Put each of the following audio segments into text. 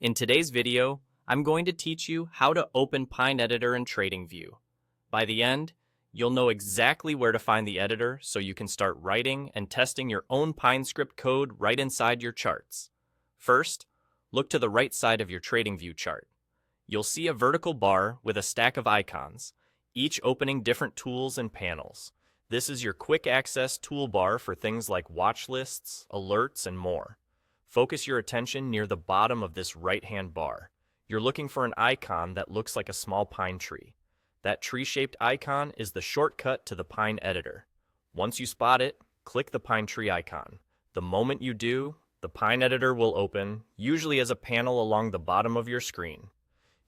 In today's video, I'm going to teach you how to open Pine Editor in TradingView. By the end, you'll know exactly where to find the editor so you can start writing and testing your own PineScript code right inside your charts. First, look to the right side of your TradingView chart. You'll see a vertical bar with a stack of icons, each opening different tools and panels. This is your quick access toolbar for things like watch lists, alerts, and more. Focus your attention near the bottom of this right-hand bar. You're looking for an icon that looks like a small pine tree. That tree-shaped icon is the shortcut to the Pine Editor. Once you spot it, click the pine tree icon. The moment you do, the Pine Editor will open, usually as a panel along the bottom of your screen.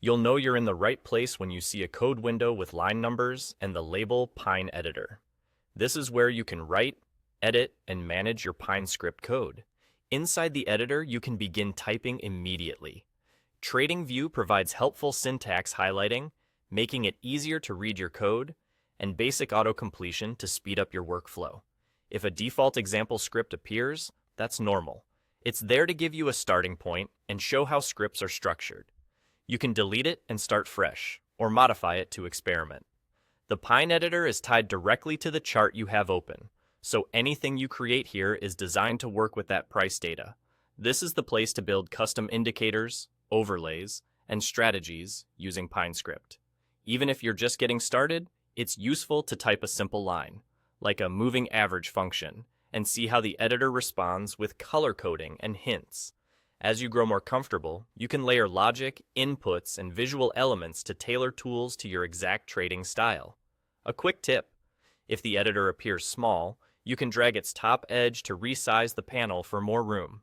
You'll know you're in the right place when you see a code window with line numbers and the label Pine Editor. This is where you can write, edit, and manage your PineScript code. Inside the editor, you can begin typing immediately. TradingView provides helpful syntax highlighting, making it easier to read your code, and basic auto-completion to speed up your workflow. If a default example script appears, that's normal. It's there to give you a starting point and show how scripts are structured. You can delete it and start fresh, or modify it to experiment. The Pine Editor is tied directly to the chart you have open, so anything you create here is designed to work with that price data. This is the place to build custom indicators, overlays, and strategies using PineScript. Even if you're just getting started, it's useful to type a simple line, like a moving average function, and see how the editor responds with color coding and hints. As you grow more comfortable, you can layer logic, inputs, and visual elements to tailor tools to your exact trading style. A quick tip: if the editor appears small, you can drag its top edge to resize the panel for more room.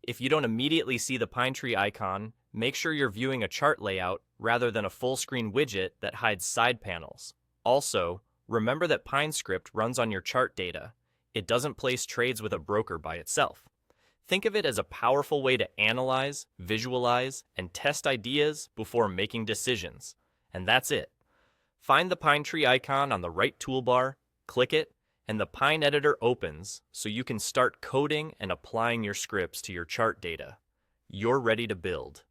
If you don't immediately see the pine tree icon, make sure you're viewing a chart layout rather than a full-screen widget that hides side panels. Also, remember that PineScript runs on your chart data. It doesn't place trades with a broker by itself. Think of it as a powerful way to analyze, visualize, and test ideas before making decisions. And that's it. Find the pine tree icon on the right toolbar, click it, and the Pine Editor opens so you can start coding and applying your scripts to your chart data. You're ready to build.